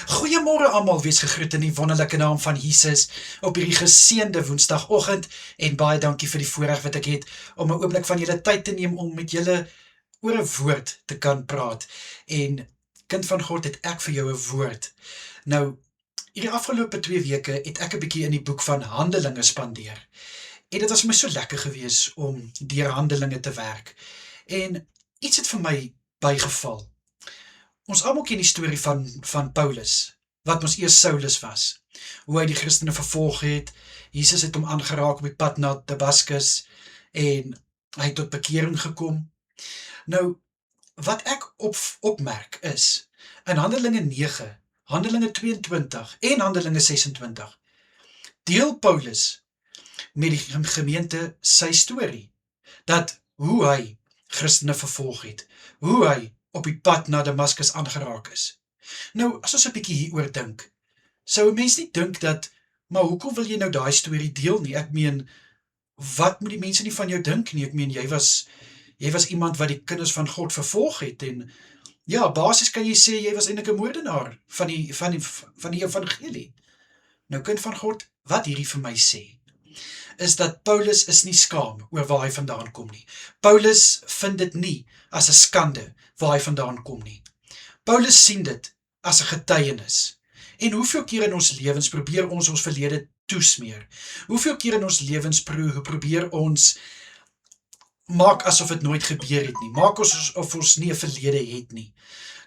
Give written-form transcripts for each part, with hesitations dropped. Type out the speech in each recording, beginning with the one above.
Goeiemôre almal, wees gegroet in die wonderlike naam van Jesus op hierdie geseënde Woensdagoggend en baie dankie vir die voorreg wat ek het om 'n oomblik van julle tyd te neem om met julle oor 'n woord te kan praat. En kind van God, het ek vir jou 'n woord. Nou, hierdie afgelope 2 weke het ek 'n bietjie in die boek van Handelinge spandeer. En dit was vir my so lekker gewees om deur Handelinge te werk. En iets het vir my bygeval. Ons almal ken die storie van Paulus, wat ons eers Saulus was. Hoe hy die Christene vervolg het, Jesus het hom aangeraak op die pad na Damaskus, en hy het tot bekering gekom. Nou, wat ek opmerk is, in Handelinge 9, Handelinge 22 en Handelinge 26, deel Paulus met die gemeente sy storie, dat hoe hy Christene vervolg het, hoe hy op die pad na Damaskus aangeraak is. Nou, as ons 'n bietjie hieroor dink, sou 'n mens nie dink dat, maar hoekom wil jy nou daai storie deel nie? Ek meen, wat moet die mense nie van jou dink nie? Ek meen, jy was iemand wat die kinders van God vervolg het, en ja, basies kan jy sê, jy was eintlik 'n moordenaar van die evangelie. Nou, kind van God, wat hierdie vir my sê, is dat Paulus is nie skaam oor waar hy vandaan kom nie. Paulus vind dit nie as 'n skande waar hy vandaan kom nie. Paulus sien dit as 'n getuienis. En hoeveel keer in ons lewens probeer ons verlede toesmeer? Hoeveel keer in ons lewens probeer ons maak asof dit nooit gebeur het nie? Maak ons of ons nie 'n verlede het nie.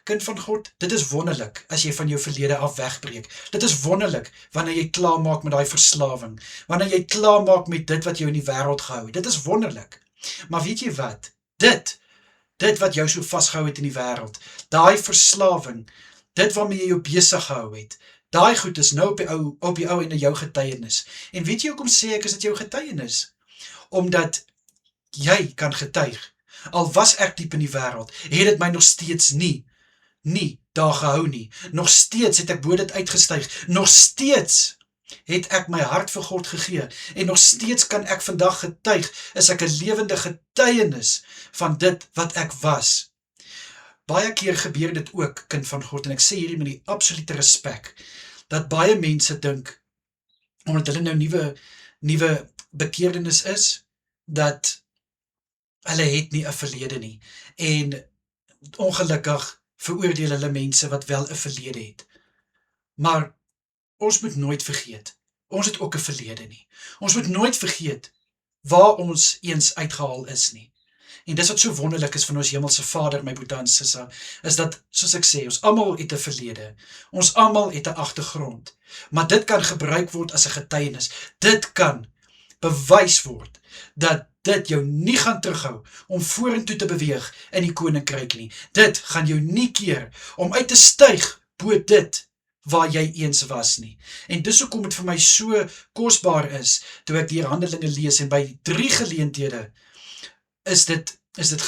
Kind van God, dit is wonderlik as jy van jou verlede af wegbreek. Dit is wonderlik wanneer jy klaarmaak met daai verslawing, wanneer jy klaarmaak met dit wat jou in die wêreld gehou het. Dit is wonderlik. Maar weet jy wat? Dit wat jou so vasgehou het in die wêreld, daai verslawing, dit waarmee jy jou besig gehou het, daai goed is nou op die ou en jou getuienis. En weet jy hoekom sê ek is dit jou getuienis? Omdat jy kan getuig. Al was ek diep in die wêreld, het dit my nog steeds nie daar gehou nie. Nog steeds het ek bo dit uitgestyg. Nog steeds het ek my hart vir God gegee. En nog steeds kan ek vandag getuig, is ek 'n lewende getuienis van dit wat ek was. Baie keer gebeur dit ook, kind van God, en ek sê hierdie met die absolute respek, dat baie mense dink, omdat hulle nou nuwe bekeerdenis is, dat hulle het nie 'n verlede nie. En ongelukkig veroordeel hulle mense wat wel 'n verlede het. Maar ons moet nooit vergeet, ons het ook 'n verlede nie. Ons moet nooit vergeet waar ons eens uitgehaal is nie. En dis wat so wonderlik is van ons hemelse Vader, my broeder en sissa, is dat, soos ek sê, ons almal het 'n verlede. Ons almal het 'n agtergrond. Maar dit kan gebruik word as 'n getuienis. Dit kan bewys word dat dit jou nie gaan terughou om vorentoe te beweeg in die koninkryk nie. Dit gaan jou nie keer om uit te styg bo dit waar jy eens was nie. En dis hoekom dit vir my so kosbaar is, toe ek die Handelinge lees, en by 3 geleenthede is dit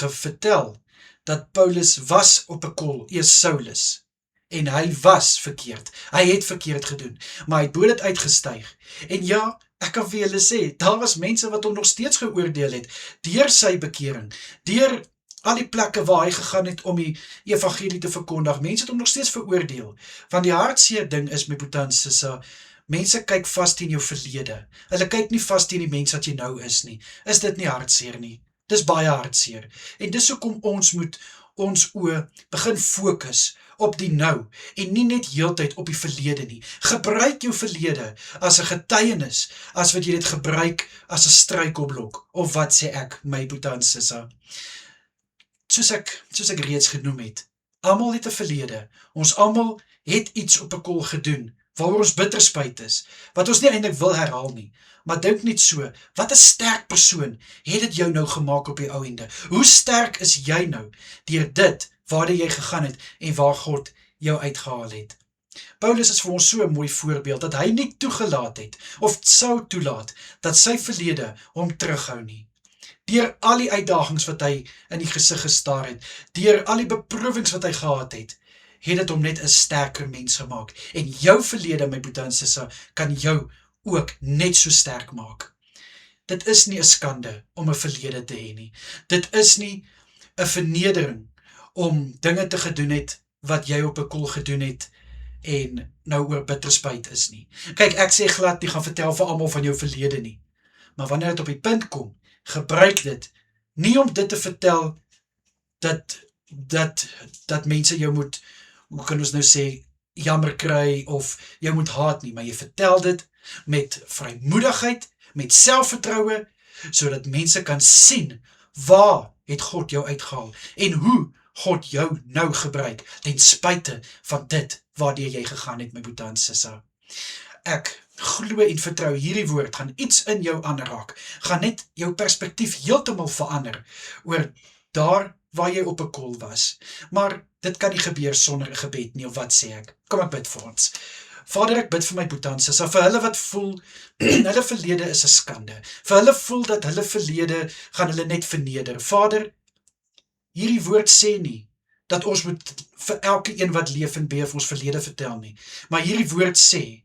vertel, dat Paulus was op 'n kol, eers Saulus, en hy was verkeerd. Hy het verkeerd gedoen, maar hy het bo dit uitgestyg. En ja, ek kan vir julle sê, daar was mense wat hom nog steeds geoordeel het, deur sy bekering, deur al die plekke waar hy gegaan het om die evangelie te verkondig. Mense het hom nog steeds veroordeel. Want die hartseer ding is, my broeder en sissa, mense kyk vas teen jou verlede. Hulle kyk nie vas teen die mens wat jy nou is nie. Is dit nie hartseer nie? Dis baie hartseer. En dis hoekom ons moet ons oë begin fokus op die nou, en nie net heeltyd op die verlede nie. Gebruik jou verlede as 'n getuienis, as wat jy dit gebruik as 'n struikelblok, of wat sê ek, my broeder en sissa. Soos ek reeds genoem het, almal het 'n verlede. Ons almal het iets op 'n kol gedoen, waaroor ons bitter spyt is, wat ons nie eintlik wil herhaal nie. Maar dink net so, wat 'n sterk persoon het dit jou nou gemaak op die ou ende? Hoe sterk is jy nou, deur dit, waar jy gegaan het, en waar God jou uitgehaal het? Paulus is vir ons so 'n mooi voorbeeld, dat hy nie toegelaat het, of sou toelaat, dat sy verlede hom terughou nie. Deur al die uitdagings wat hy in die gesig gestaar het, deur al die beproewings wat hy gehad het dit hom net 'n sterker mens gemaak. En jou verlede, my broeder en sissa, kan jou ook net so sterk maak. Dit is nie 'n skande om 'n verlede te hê nie. Dit is nie 'n vernedering om dinge te gedoen het wat jy op 'n kol gedoen het, en nou oor bitterspuit is nie. Kyk, ek sê glad nie gaan vertel vir almal van jou verlede nie. Maar wanneer dit op die punt kom, gebruik dit nie om dit te vertel dat mense jou moet, hoe kan ons nou sê, jammer kry of jou moet haat nie, maar jy vertel dit met vrymoedigheid, met selfvertroue, sodat mense kan sien waar het God jou uitgehaal en hoe God jou nou gebruik ten spyte van dit waardeur jy gegaan het, my boetie en sissa. Ek glo en vertrou hierdie woord gaan iets in jou aanraak, gaan net jou perspektief heeltemal verander oor daar waar jy op 'n kol was. Maar dit kan nie gebeur sonder 'n gebed nie, of wat sê ek? Kom ek bid vir ons. Vader, ek bid vir my boetie en sissa, vir hulle wat voel, hulle verlede is 'n skande, vir hulle voel dat hulle verlede gaan hulle net verneder. Vader, hierdie woord sê nie, dat ons moet vir elke een wat leef en beef ons verlede vertel nie, maar hierdie woord sê,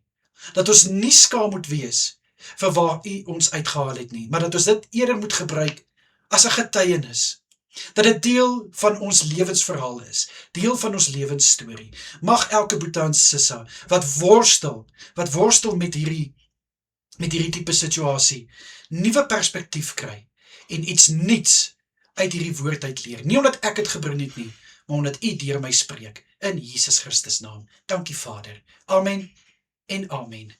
dat ons nie skaam moet wees vir waar U ons uitgehaal het nie, maar dat ons dit eerder moet gebruik as 'n getuienis, dat dit deel van ons lewensverhaal is, deel van ons lewensstorie. Mag elke boetie en sissa wat worstel met hierdie tipe situasie, nuwe perspektief kry en iets nuuts uit hierdie woord uit leer. Nie omdat ek het gebring het nie, maar omdat U deur my spreek, in Jesus Christus naam. Dankie Vader. Amen en amen.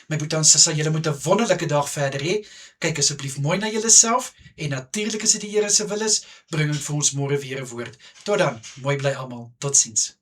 My boetie en sissa, julle moet 'n wonderlike dag verder hê. Kyk asseblief mooi na julleself en natuurlik as dit die Here se wil is, bring ek vir ons môre weer 'n woord. Tot dan, mooi bly almal. Totsiens.